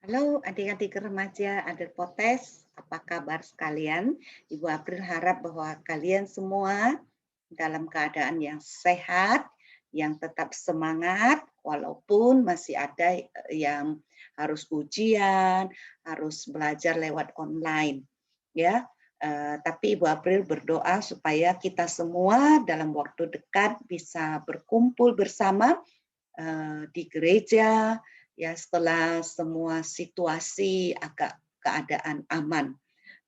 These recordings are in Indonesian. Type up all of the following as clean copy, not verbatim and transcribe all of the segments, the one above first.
Halo adik-adik remaja Adel Potes, apa kabar sekalian? Ibu April harap bahwa kalian semua dalam keadaan yang sehat, yang tetap semangat, walaupun masih ada yang harus ujian, harus belajar lewat online, ya. Tapi Ibu April berdoa supaya kita semua dalam waktu dekat bisa berkumpul bersama di gereja ya setelah semua situasi agak keadaan aman.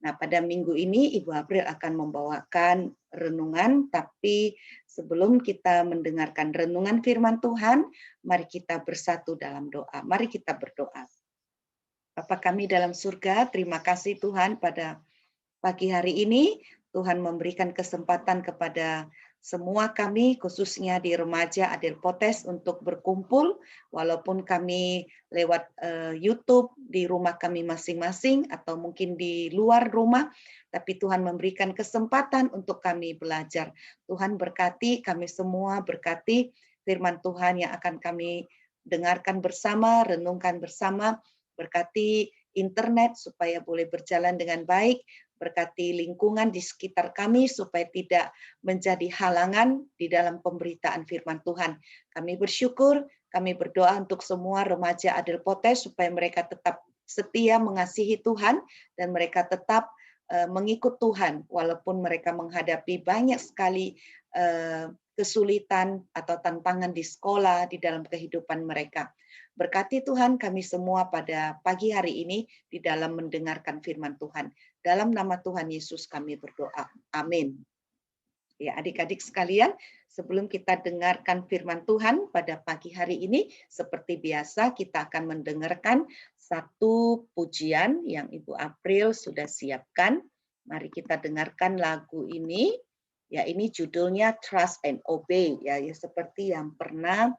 Nah, pada minggu ini Ibu April akan membawakan renungan, tapi sebelum kita mendengarkan renungan firman Tuhan, mari kita bersatu dalam doa. Mari kita berdoa. Bapa kami dalam surga, terima kasih Tuhan pada pagi hari ini. Tuhan memberikan kesempatan kepada semua kami, khususnya di remaja Adel Potes, untuk berkumpul, walaupun kami lewat YouTube di rumah kami masing-masing, atau mungkin di luar rumah, tapi Tuhan memberikan kesempatan untuk kami belajar. Tuhan berkati kami semua, berkati firman Tuhan yang akan kami dengarkan bersama, renungkan bersama, berkati internet supaya boleh berjalan dengan baik, berkati lingkungan di sekitar kami supaya tidak menjadi halangan di dalam pemberitaan firman Tuhan. Kami bersyukur, kami berdoa untuk semua remaja Adel Potes supaya mereka tetap setia mengasihi Tuhan dan mereka tetap mengikut Tuhan walaupun mereka menghadapi banyak sekali kesulitan atau tantangan di sekolah, di dalam kehidupan mereka. Berkati Tuhan kami semua pada pagi hari ini di dalam mendengarkan firman Tuhan. Dalam nama Tuhan Yesus kami berdoa. Amin. Ya, adik-adik sekalian, sebelum kita dengarkan firman Tuhan pada pagi hari ini, seperti biasa kita akan mendengarkan satu pujian yang Ibu April sudah siapkan. Mari kita dengarkan lagu ini. Ya, ini judulnya Trust and Obey. Ya, seperti yang pernah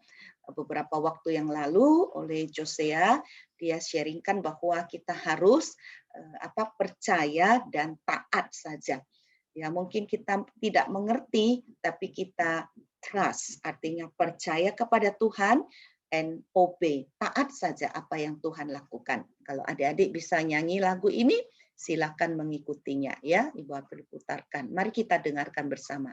beberapa waktu yang lalu oleh Josea, dia sharingkan bahwa kita harus percaya dan taat saja. Ya, mungkin kita tidak mengerti, tapi kita trust, artinya percaya kepada Tuhan, and obey, taat saja apa yang Tuhan lakukan. Kalau adik-adik bisa nyanyi lagu ini, silakan mengikutinya ya. Ibu April putarkan. Mari kita dengarkan bersama.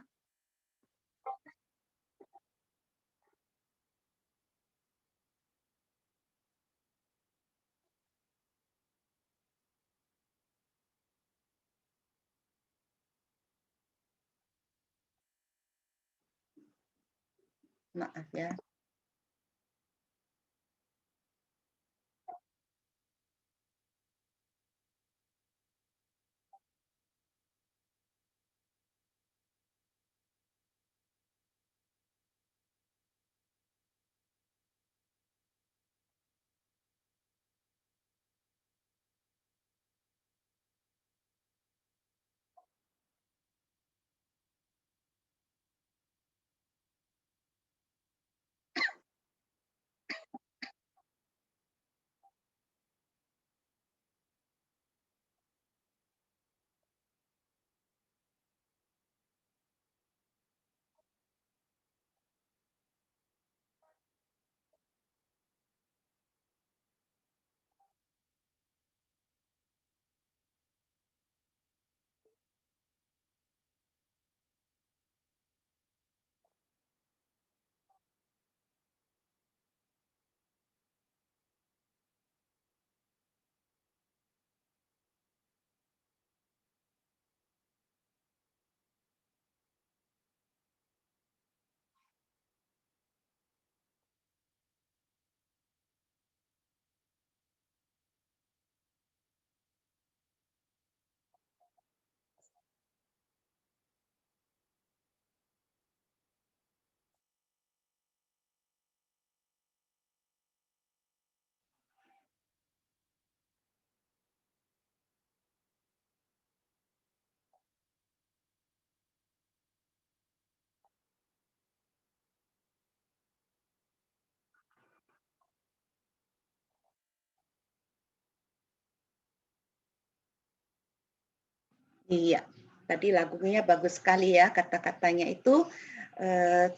Maaf ya. Iya, tadi lagunya bagus sekali ya, kata-katanya itu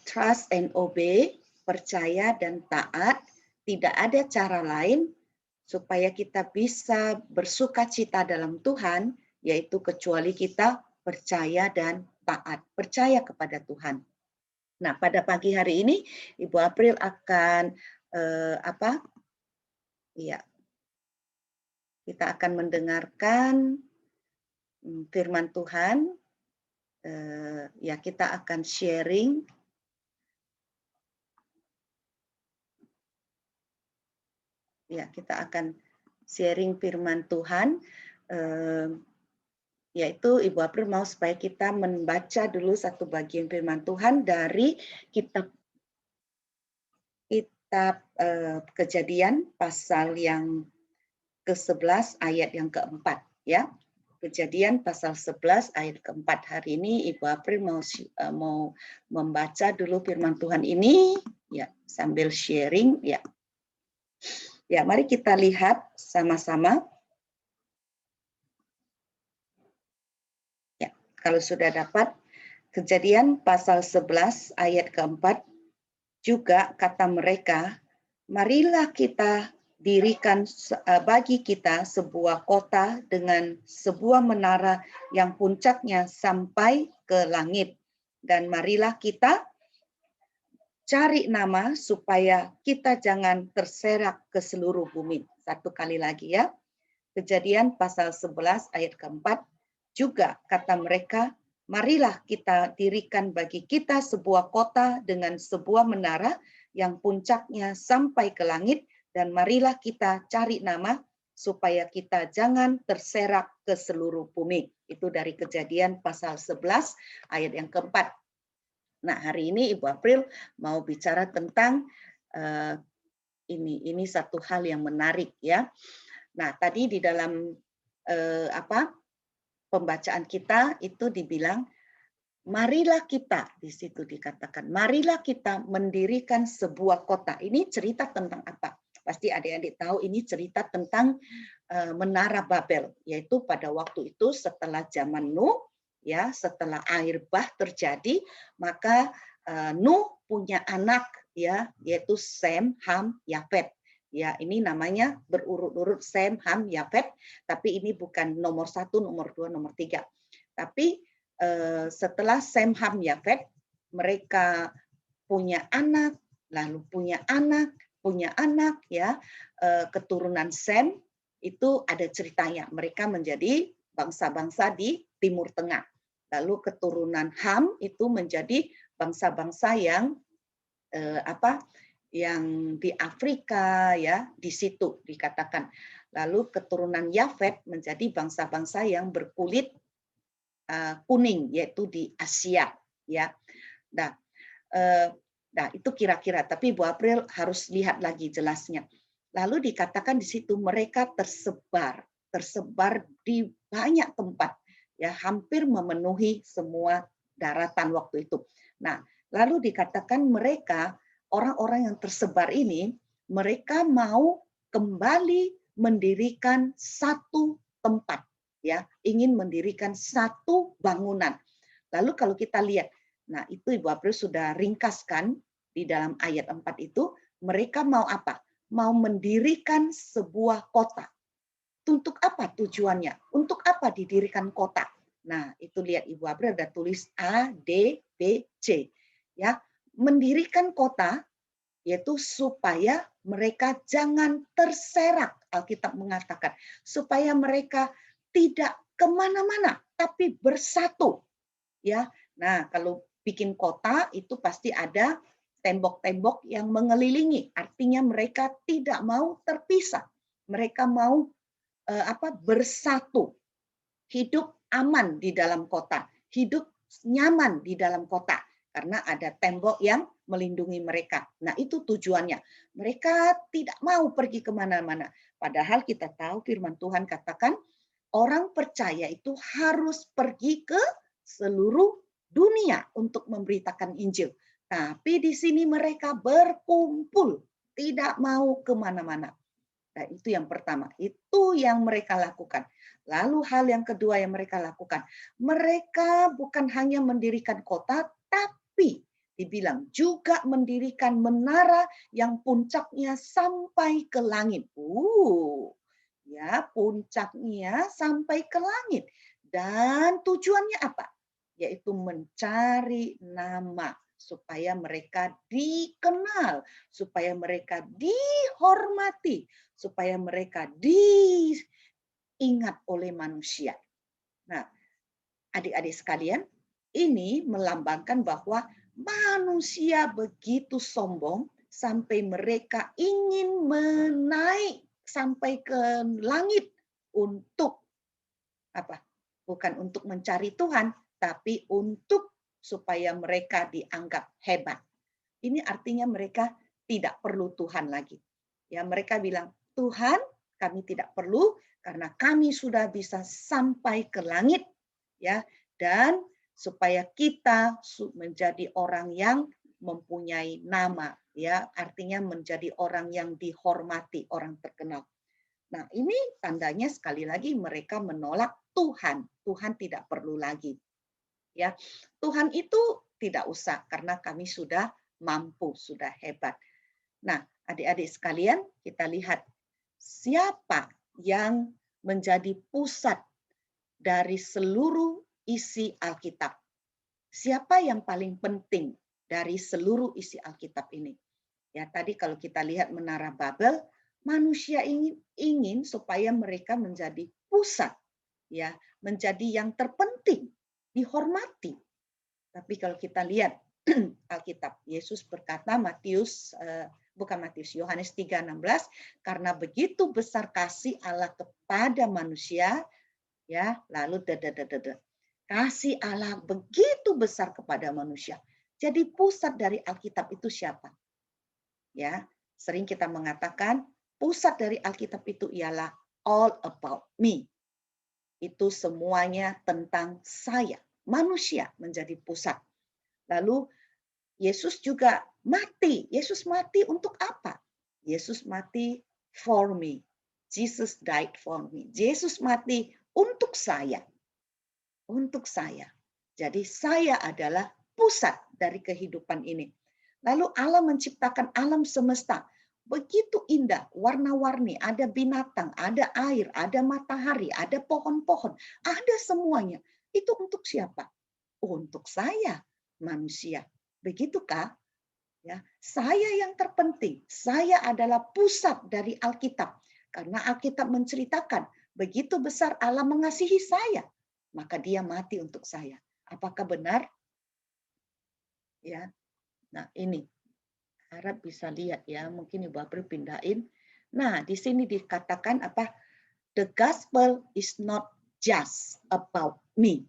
trust and obey, percaya dan taat, tidak ada cara lain supaya kita bisa bersukacita dalam Tuhan, yaitu kecuali kita percaya dan taat, percaya kepada Tuhan. Nah, pada pagi hari ini Ibu April akan ya, kita akan mendengarkan firman Tuhan. Ya, kita akan sharing. Ya, kita akan sharing firman Tuhan. Yaitu Ibu April mau supaya kita membaca dulu satu bagian firman Tuhan dari kitab Kejadian pasal yang ke-11 ayat yang keempat, ya. Kejadian pasal 11 ayat keempat. Hari ini Ibu April mau membaca dulu firman Tuhan ini, ya, sambil sharing, ya. Ya, mari kita lihat sama-sama. Ya, kalau sudah dapat, Kejadian pasal 11 ayat keempat, juga kata mereka, marilah kita dirikan bagi kita sebuah kota dengan sebuah menara yang puncaknya sampai ke langit. Dan marilah kita cari nama supaya kita jangan terserak ke seluruh bumi. Satu kali lagi ya. Kejadian pasal 11 ayat keempat, juga kata mereka, marilah kita dirikan bagi kita sebuah kota dengan sebuah menara yang puncaknya sampai ke langit, dan marilah kita cari nama supaya kita jangan terserak ke seluruh bumi. Itu dari Kejadian pasal 11 ayat yang keempat. Nah, hari ini Ibu April mau bicara tentang ini satu hal yang menarik ya. Nah, tadi di dalam pembacaan kita itu dibilang, marilah kita, di situ dikatakan, marilah kita mendirikan sebuah kota. Ini cerita tentang apa? Pasti adik-adik tahu ini cerita tentang Menara Babel, yaitu pada waktu itu setelah zaman Nuh, ya, setelah air bah terjadi, maka Nuh punya anak, ya, yaitu Sem, Ham, Yafet. Ya, ini namanya berurut-urut Sem, Ham, Yafet, tapi ini bukan nomor 1, nomor 2, nomor 3. Tapi setelah Sem, Ham, Yafet, mereka punya anak, lalu punya anak, ya, keturunan Sem itu ada ceritanya. Mereka menjadi bangsa-bangsa di Timur Tengah. Lalu keturunan Ham itu menjadi bangsa-bangsa yang yang di Afrika, ya, di situ dikatakan. Lalu keturunan Yafet menjadi bangsa-bangsa yang berkulit kuning, yaitu di Asia, ya. Nah, itu kira-kira. Tapi Bu April harus lihat lagi jelasnya. Lalu dikatakan di situ mereka tersebar di banyak tempat, ya, hampir memenuhi semua daratan waktu itu. Nah, lalu dikatakan mereka, orang-orang yang tersebar ini, mereka mau kembali mendirikan satu tempat, ya, ingin mendirikan satu bangunan. Lalu kalau kita lihat, nah itu Ibu April sudah ringkaskan di dalam ayat 4 itu, mereka mau apa? Mau mendirikan sebuah kota. Untuk apa tujuannya? Untuk apa didirikan kota? Nah, itu lihat Ibu April ada tulis A, D, B, C. Ya, mendirikan kota yaitu supaya mereka jangan terserak, Alkitab mengatakan, supaya mereka tidak kemana-mana, tapi bersatu. Ya, nah kalau bikin kota itu pasti ada tembok-tembok yang mengelilingi, artinya mereka tidak mau terpisah, mereka mau bersatu, hidup aman di dalam kota, hidup nyaman di dalam kota, karena ada tembok yang melindungi mereka. Nah, itu tujuannya. Mereka tidak mau pergi kemana-mana. Padahal kita tahu firman Tuhan katakan, orang percaya itu harus pergi ke seluruh dunia untuk memberitakan Injil. Tapi di sini mereka berkumpul, tidak mau kemana-mana. Nah, itu yang pertama. Itu yang mereka lakukan. Lalu hal yang kedua yang mereka lakukan, mereka bukan hanya mendirikan kota, tapi dibilang juga mendirikan menara yang puncaknya sampai ke langit. ya, puncaknya sampai ke langit. Dan tujuannya apa? Yaitu mencari nama supaya mereka dikenal, supaya mereka dihormati, supaya mereka diingat oleh manusia. Nah, adik-adik sekalian, ini melambangkan bahwa manusia begitu sombong sampai mereka ingin menaik sampai ke langit untuk apa? Bukan untuk mencari Tuhan, tapi untuk supaya mereka dianggap hebat. Ini artinya mereka tidak perlu Tuhan lagi. Ya, mereka bilang, "Tuhan, kami tidak perlu karena kami sudah bisa sampai ke langit." Ya, dan supaya kita menjadi orang yang mempunyai nama, ya, artinya menjadi orang yang dihormati, orang terkenal. Nah, ini tandanya sekali lagi mereka menolak Tuhan. Tuhan tidak perlu lagi. Ya, Tuhan itu tidak usah karena kami sudah mampu, sudah hebat. Nah, adik-adik sekalian, kita lihat siapa yang menjadi pusat dari seluruh isi Alkitab. Siapa yang paling penting dari seluruh isi Alkitab ini? Ya, tadi kalau kita lihat Menara Babel, manusia ingin supaya mereka menjadi pusat, ya, menjadi yang terpenting, dihormati. Tapi kalau kita lihat Alkitab, Yesus berkata, Yohanes 3:16, karena begitu besar kasih Allah kepada manusia, ya, lalu kasih Allah begitu besar kepada manusia. Jadi pusat dari Alkitab itu siapa? Ya, sering kita mengatakan pusat dari Alkitab itu ialah all about me. Itu semuanya tentang saya. Manusia menjadi pusat. Lalu Yesus juga mati. Yesus mati untuk apa? Yesus mati for me. Jesus died for me. Yesus mati untuk saya. Untuk saya. Jadi saya adalah pusat dari kehidupan ini. Lalu Allah menciptakan alam semesta. Begitu indah, warna-warni, ada binatang, ada air, ada matahari, ada pohon-pohon, ada semuanya. Itu untuk siapa? Untuk saya, manusia. Begitukah? Ya, saya yang terpenting. Saya adalah pusat dari Alkitab. Karena Alkitab menceritakan begitu besar Allah mengasihi saya, maka dia mati untuk saya. Apakah benar? Ya. Nah, ini harap bisa lihat ya, mungkin Ibu April pindahin. Nah, di sini dikatakan apa? The gospel is not just about me.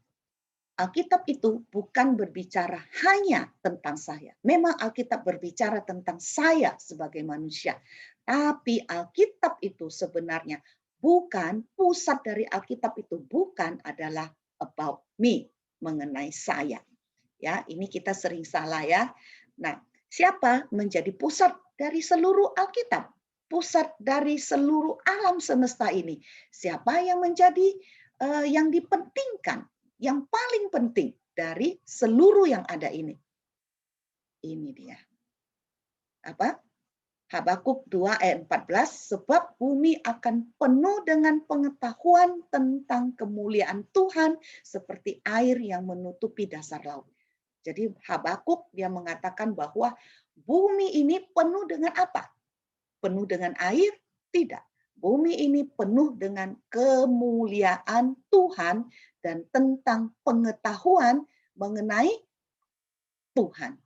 Alkitab itu bukan berbicara hanya tentang saya. Memang Alkitab berbicara tentang saya sebagai manusia. Tapi Alkitab itu sebenarnya bukan, pusat dari Alkitab itu bukan adalah about me, mengenai saya. Ya, ini kita sering salah ya. Nah, siapa menjadi pusat dari seluruh Alkitab? Pusat dari seluruh alam semesta ini. Siapa yang menjadi yang dipentingkan? Yang paling penting dari seluruh yang ada ini. Ini dia. Apa? Habakuk 2 ayat 14, sebab bumi akan penuh dengan pengetahuan tentang kemuliaan Tuhan seperti air yang menutupi dasar laut. Jadi Habakuk dia mengatakan bahwa bumi ini penuh dengan apa? Penuh dengan air? Tidak. Bumi ini penuh dengan kemuliaan Tuhan dan tentang pengetahuan mengenai Tuhan.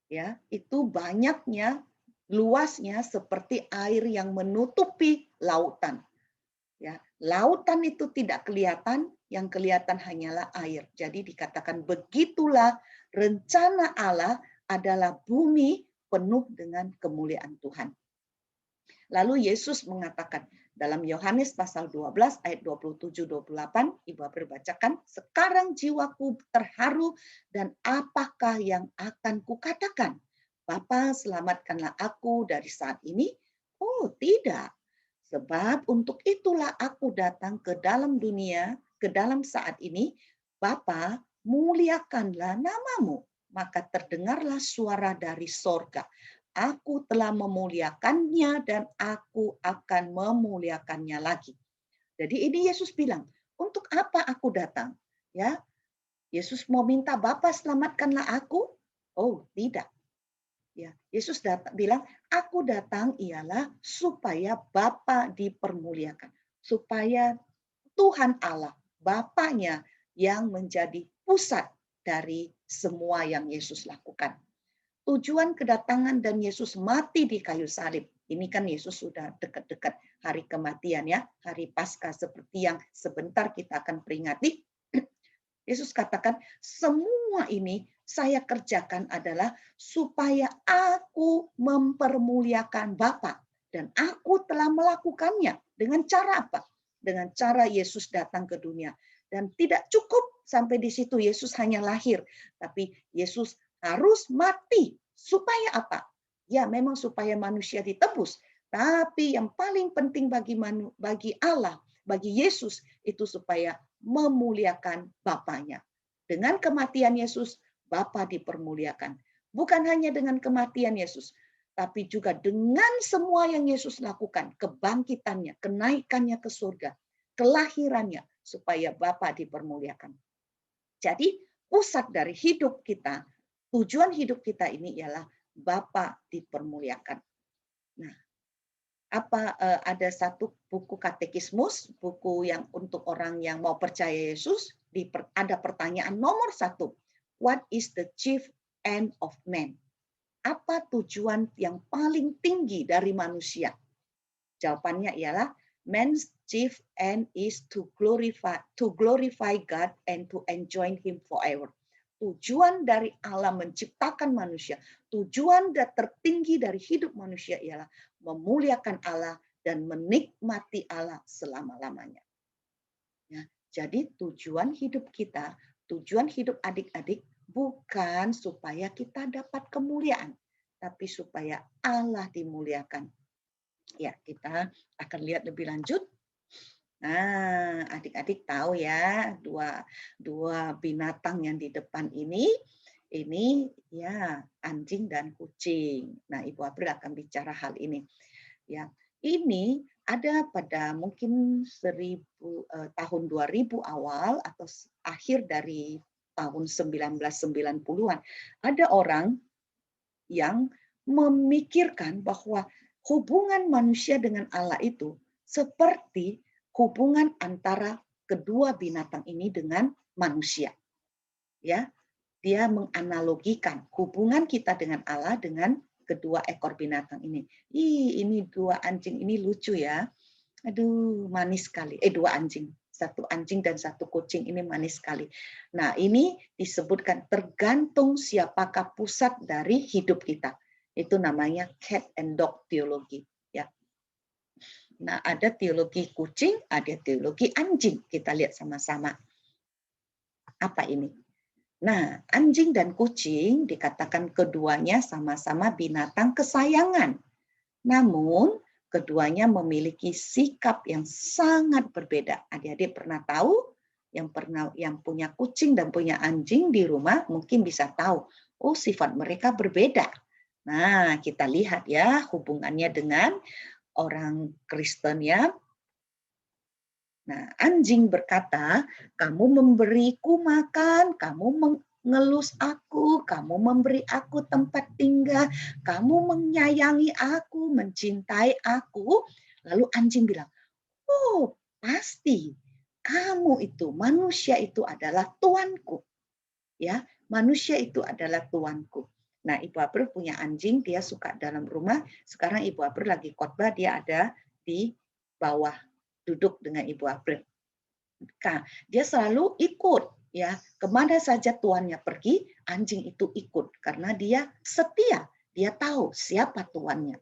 Ya, itu banyaknya, luasnya seperti air yang menutupi lautan. Ya, lautan itu tidak kelihatan, yang kelihatan hanyalah air. Jadi dikatakan begitulah rencana Allah adalah bumi penuh dengan kemuliaan Tuhan. Lalu Yesus mengatakan dalam Yohanes pasal 12 ayat 27-28, Ibu April bacakan, sekarang jiwaku terharu dan apakah yang akan kukatakan? Bapa, selamatkanlah aku dari saat ini? Oh, tidak. Sebab untuk itulah aku datang ke dalam dunia, ke dalam saat ini, Bapa, muliakanlah namamu. Maka terdengarlah suara dari sorga. Aku telah memuliakannya dan aku akan memuliakannya lagi. Jadi ini Yesus bilang, untuk apa aku datang? Ya, Yesus mau minta Bapa selamatkanlah aku? Oh, tidak. Ya, Yesus bilang, aku datang ialah supaya Bapa dipermuliakan, supaya Tuhan Allah, Bapaknya yang menjadi pusat dari semua yang Yesus lakukan. Tujuan kedatangan dan Yesus mati di kayu salib. Ini kan Yesus sudah dekat-dekat hari kematian ya, hari Paskah seperti yang sebentar kita akan peringati. Yesus katakan, semua ini saya kerjakan adalah supaya aku mempermuliakan Bapa. Dan aku telah melakukannya. Dengan cara apa? Dengan cara Yesus datang ke dunia. Dan tidak cukup sampai di situ Yesus hanya lahir. Tapi Yesus harus mati. Supaya apa? Ya memang supaya manusia ditebus. Tapi yang paling penting bagi Allah, bagi Yesus, itu supaya memuliakan Bapaknya. Dengan kematian Yesus, Bapa dipermuliakan. Bukan hanya dengan kematian Yesus, tapi juga dengan semua yang Yesus lakukan, kebangkitannya, kenaikannya ke surga, kelahirannya, supaya Bapa dipermuliakan. Jadi pusat dari hidup kita, tujuan hidup kita ini ialah Bapa dipermuliakan. Nah, ada satu buku katekismus, buku yang untuk orang yang mau percaya Yesus, ada pertanyaan nomor 1. What is the chief end of man? Apa tujuan yang paling tinggi dari manusia? Jawabannya ialah man's chief end is to glorify God and to enjoy Him forever. Tujuan dari Allah menciptakan manusia, tujuan tertinggi dari hidup manusia ialah memuliakan Allah dan menikmati Allah selama-lamanya. Ya, jadi tujuan hidup kita, tujuan hidup adik-adik bukan supaya kita dapat kemuliaan, tapi supaya Allah dimuliakan. Ya, kita akan lihat lebih lanjut. Nah, adik-adik tahu ya, dua binatang yang di depan ini ya anjing dan kucing. Nah, Ibu April akan bicara hal ini. Ya, ini ada pada mungkin tahun 2000 awal atau akhir dari tahun 1990-an. Ada orang yang memikirkan bahwa hubungan manusia dengan Allah itu seperti hubungan antara kedua binatang ini dengan manusia. Ya, dia menganalogikan hubungan kita dengan Allah dengan kedua ekor binatang ini. Ini dua anjing ini lucu ya. Aduh, manis sekali. Dua anjing. Satu anjing dan satu kucing ini manis sekali. Nah, ini disebutkan tergantung siapakah pusat dari hidup kita. Itu namanya cat and dog teologi. Ya. Nah, ada teologi kucing, ada teologi anjing. Kita lihat sama-sama. Apa ini? Nah, anjing dan kucing dikatakan keduanya sama-sama binatang kesayangan. Namun, keduanya memiliki sikap yang sangat berbeda. Adik-adik pernah tahu? Yang punya kucing dan punya anjing di rumah mungkin bisa tahu. Oh, sifat mereka berbeda. Nah, kita lihat ya hubungannya dengan orang Kristen ya. Nah, anjing berkata, kamu memberiku makan, kamu mengelus aku, kamu memberi aku tempat tinggal, kamu menyayangi aku, mencintai aku. Lalu anjing bilang, oh pasti kamu itu, manusia itu adalah tuanku. Ya, manusia itu adalah tuanku. Nah, Ibu April punya anjing, dia suka dalam rumah. Sekarang Ibu April lagi khotbah, dia ada di bawah duduk dengan Ibu April. Dia selalu ikut ya, kemana saja tuannya pergi, anjing itu ikut karena dia setia, dia tahu siapa tuannya.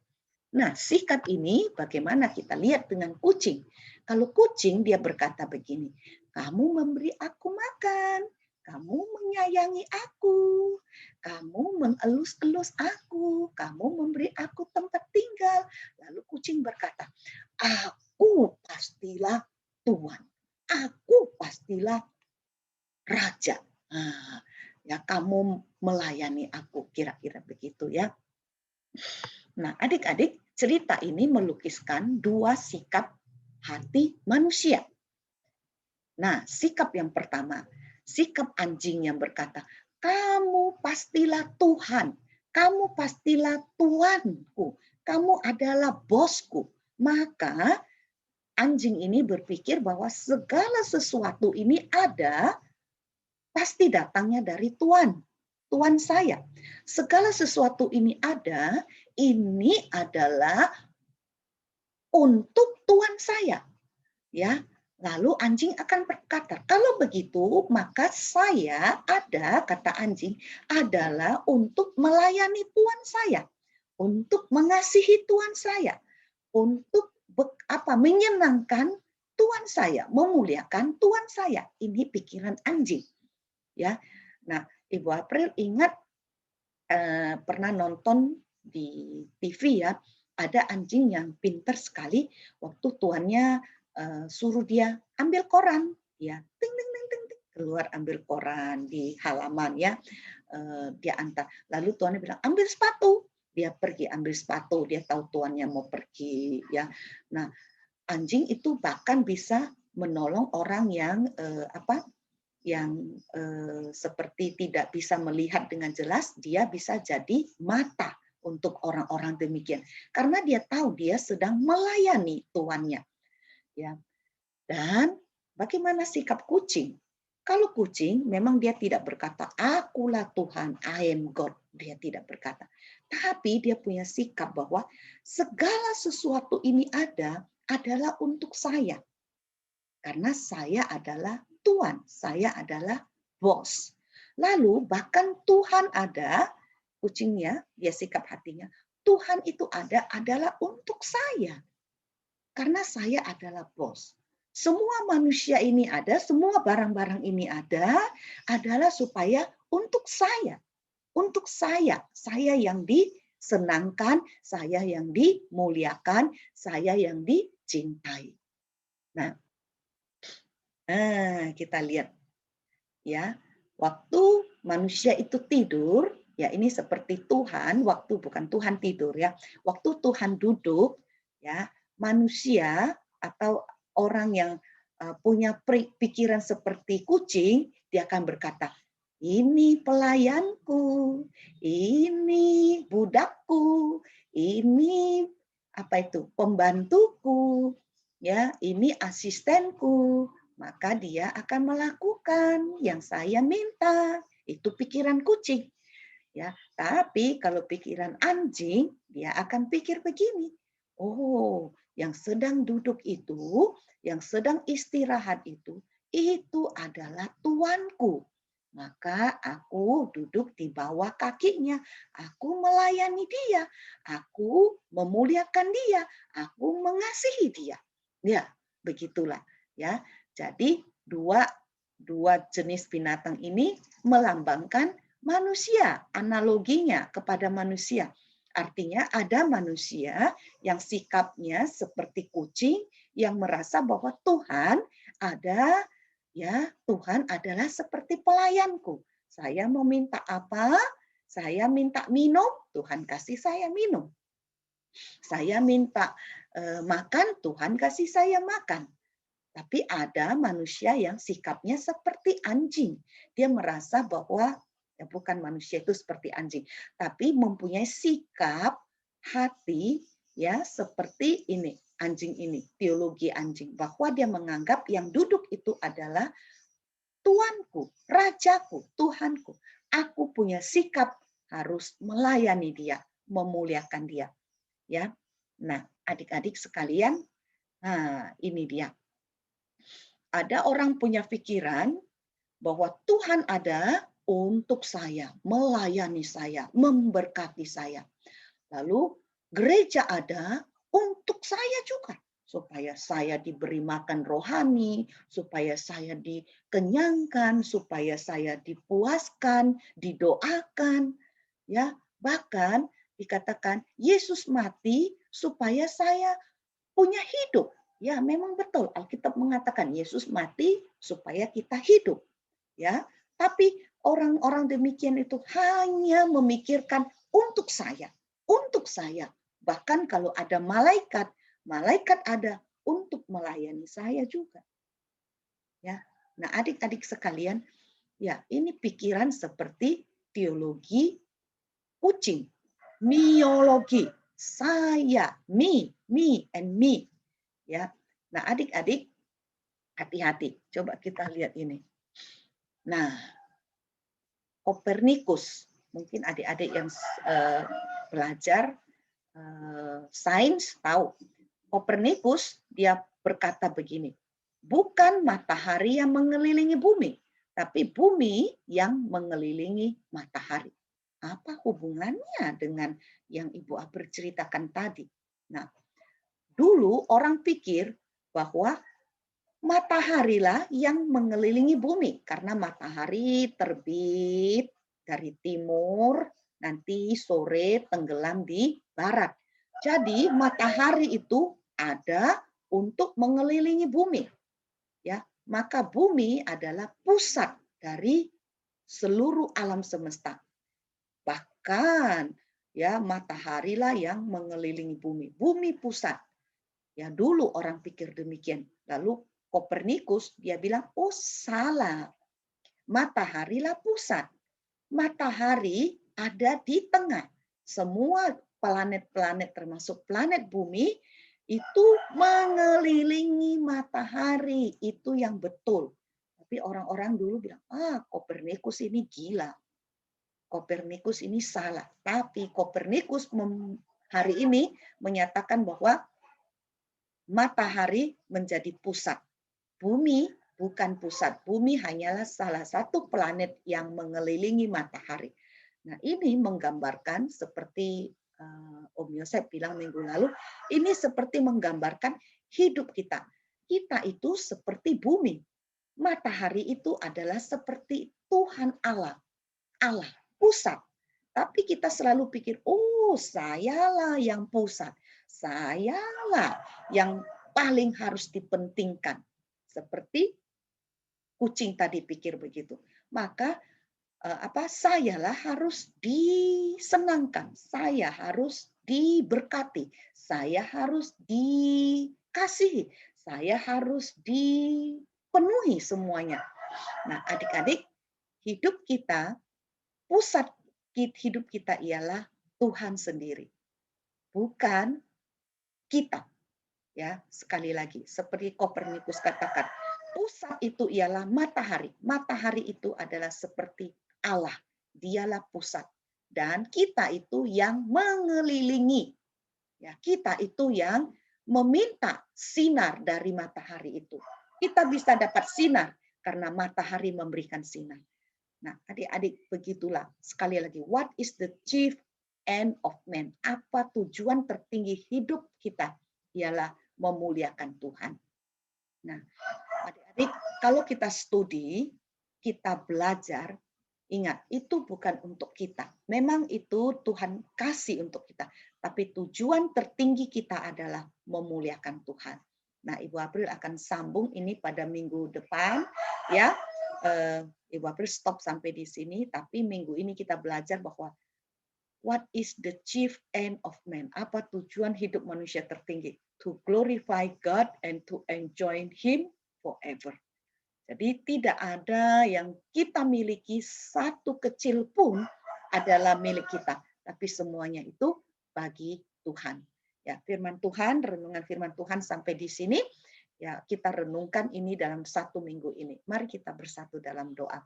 Nah, sikap ini bagaimana kita lihat dengan kucing. Kalau kucing dia berkata begini, kamu memberi aku makan, kamu menyayangi aku, kamu mengelus-elus aku, kamu memberi aku tempat tinggal. Lalu kucing berkata, aku pastilah tuan, aku pastilah raja. Nah, ya kamu melayani aku, kira-kira begitu ya. Nah, adik-adik, cerita ini melukiskan dua sikap hati manusia. Nah, sikap yang pertama, sikap anjing yang berkata, kamu pastilah Tuhan, kamu pastilah Tuanku, kamu adalah bosku. Maka anjing ini berpikir bahwa segala sesuatu ini ada, pasti datangnya dari Tuhan. Tuhan saya. Segala sesuatu ini ada, ini adalah untuk Tuhan saya. Ya, lalu anjing akan berkata, kalau begitu maka saya ada, kata anjing, adalah untuk melayani Tuhan saya, untuk mengasihi Tuhan saya, untuk menyenangkan Tuhan saya, memuliakan Tuhan saya. Ini pikiran anjing, ya. Nah, Ibu April ingat pernah nonton di TV ya, ada anjing yang pinter sekali waktu tuannya suruh dia ambil koran, ya ting ting ting ting, ting keluar ambil koran di halaman ya, dia antar. Lalu tuannya bilang ambil sepatu, dia pergi ambil sepatu, dia tahu tuannya mau pergi ya. Nah, anjing itu bahkan bisa menolong orang yang yang seperti tidak bisa melihat dengan jelas, dia bisa jadi mata untuk orang-orang demikian. Karena dia tahu dia sedang melayani tuannya. Ya. Dan bagaimana sikap kucing? Kalau kucing memang dia tidak berkata, akulah Tuhan, I am God. Dia tidak berkata. Tapi dia punya sikap bahwa segala sesuatu ini adalah untuk saya. Karena saya adalah Tuhan, saya adalah bos. Lalu bahkan Tuhan ada, kucingnya, dia sikap hatinya, Tuhan itu adalah untuk saya. Karena saya adalah bos. Semua manusia ini ada, semua barang-barang ini ada, adalah supaya untuk saya. Untuk saya yang disenangkan, saya yang dimuliakan, saya yang dicintai. Nah, kita lihat ya. Waktu manusia itu tidur, ya ini seperti Tuhan, waktu bukan Tuhan tidur ya. Waktu Tuhan duduk, ya, manusia atau orang yang punya pikiran seperti kucing, dia akan berkata, ini pelayanku, ini budakku, ini pembantuku, ya, ini asistenku, maka dia akan melakukan yang saya minta. Itu pikiran kucing. Ya, tapi kalau pikiran anjing, dia akan pikir begini. Oh, yang sedang duduk itu, yang sedang istirahat itu adalah tuanku. Maka aku duduk di bawah kakinya, aku melayani dia, aku memuliakan dia, aku mengasihi dia. Ya, begitulah ya. Jadi dua jenis binatang ini melambangkan manusia, analoginya kepada manusia. Artinya ada manusia yang sikapnya seperti kucing yang merasa bahwa Tuhan ada, ya, Tuhan adalah seperti pelayanku. Saya mau minta apa? Saya minta minum, Tuhan kasih saya minum. Saya minta makan, Tuhan kasih saya makan. Tapi ada manusia yang sikapnya seperti anjing. Dia merasa bahwa ya bukan manusia itu seperti anjing, tapi mempunyai sikap hati ya seperti ini, anjing ini, teologi anjing, bahwa dia menganggap yang duduk itu adalah Tuanku, Rajaku, Tuhanku. Aku punya sikap harus melayani dia, memuliakan dia. Ya, nah adik-adik sekalian, nah ini dia. Ada orang punya pikiran bahwa Tuhan ada untuk saya, melayani saya, memberkati saya. Lalu gereja ada untuk saya juga, supaya saya diberi makan rohani, supaya saya dikenyangkan, supaya saya dipuaskan, didoakan, ya. Bahkan dikatakan Yesus mati supaya saya punya hidup. Ya, memang betul Alkitab mengatakan Yesus mati supaya kita hidup. Ya, tapi orang-orang demikian itu hanya memikirkan untuk saya, untuk saya. Bahkan kalau ada malaikat, malaikat ada untuk melayani saya juga. Ya. Nah, adik-adik sekalian, ya, ini pikiran seperti teologi kucing, miologi, saya, me and me. Ya. Nah, adik-adik hati-hati. Coba kita lihat ini. Nah, Kopernikus, mungkin adik-adik yang belajar sains tahu. Kopernikus dia berkata begini, bukan matahari yang mengelilingi bumi, tapi bumi yang mengelilingi matahari. Apa hubungannya dengan yang Ibu April ceritakan tadi? Nah, dulu orang pikir bahwa mataharilah yang mengelilingi bumi, karena matahari terbit dari timur, nanti sore tenggelam di barat. Jadi matahari itu ada untuk mengelilingi bumi. Ya, maka bumi adalah pusat dari seluruh alam semesta. Bahkan ya mataharilah yang mengelilingi bumi. Bumi pusat. Ya dulu orang pikir demikian. Lalu Kopernikus dia bilang, oh salah. Mataharilah pusat. Matahari ada di tengah. Semua planet-planet termasuk planet bumi itu mengelilingi matahari. Itu yang betul. Tapi orang-orang dulu bilang, Kopernikus ini gila. Kopernikus ini salah. Tapi Kopernikus hari ini menyatakan bahwa matahari menjadi pusat. Bumi bukan pusat. Bumi hanyalah salah satu planet yang mengelilingi matahari. Nah, ini menggambarkan seperti Om Yosef bilang minggu lalu, ini seperti menggambarkan hidup kita. Kita itu seperti bumi. Matahari itu adalah seperti Tuhan Allah. Allah, pusat. Tapi kita selalu pikir, oh sayalah yang pusat. Sayalah yang paling harus dipentingkan. Seperti kucing tadi pikir begitu. Maka sayalah harus disenangkan, saya harus diberkati, saya harus dikasihi, saya harus dipenuhi semuanya. Nah, adik-adik, hidup kita, pusat hidup kita ialah Tuhan sendiri, bukan kita. Ya, sekali lagi, seperti Kopernikus katakan, pusat itu ialah matahari. Matahari itu adalah seperti Allah. Dialah pusat. Dan kita itu yang mengelilingi. Ya, kita itu yang meminta sinar dari matahari itu. Kita bisa dapat sinar karena matahari memberikan sinar. Nah, adik-adik, begitulah. Sekali lagi, what is the chief end of man? Apa tujuan tertinggi hidup kita? Ialah memuliakan Tuhan. Nah, adik-adik, kalau kita studi, kita belajar, ingat, itu bukan untuk kita. Memang itu Tuhan kasih untuk kita. Tapi tujuan tertinggi kita adalah memuliakan Tuhan. Nah, Ibu April akan sambung ini pada minggu depan. Ya, Ibu April stop sampai di sini. Tapi minggu ini kita belajar bahwa what is the chief end of man? Apa tujuan hidup manusia tertinggi? To glorify God and to enjoy Him forever. Jadi tidak ada yang kita miliki, satu kecil pun adalah milik kita, tapi semuanya itu bagi Tuhan. Ya, firman Tuhan, renungan firman Tuhan sampai di sini. Ya, kita renungkan ini dalam satu minggu ini. Mari kita bersatu dalam doa.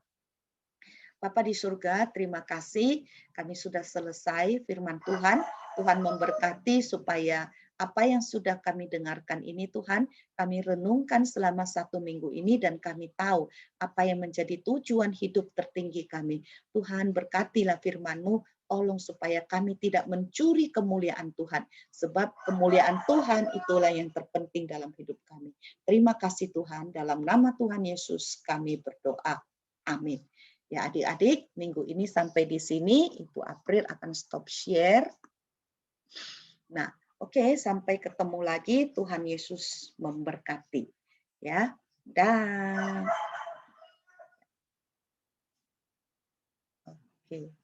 Bapa di surga, terima kasih kami sudah selesai firman Tuhan. Tuhan memberkati supaya apa yang sudah kami dengarkan ini Tuhan, kami renungkan selama satu minggu ini dan kami tahu apa yang menjadi tujuan hidup tertinggi kami. Tuhan berkatilah firman-Mu, tolong supaya kami tidak mencuri kemuliaan Tuhan. Sebab kemuliaan Tuhan itulah yang terpenting dalam hidup kami. Terima kasih Tuhan, dalam nama Tuhan Yesus kami berdoa. Amin. Ya adik-adik, minggu ini sampai di sini, Ibu April akan stop share. Nah, oke, sampai ketemu lagi. Tuhan Yesus memberkati. Ya, dah. Oke.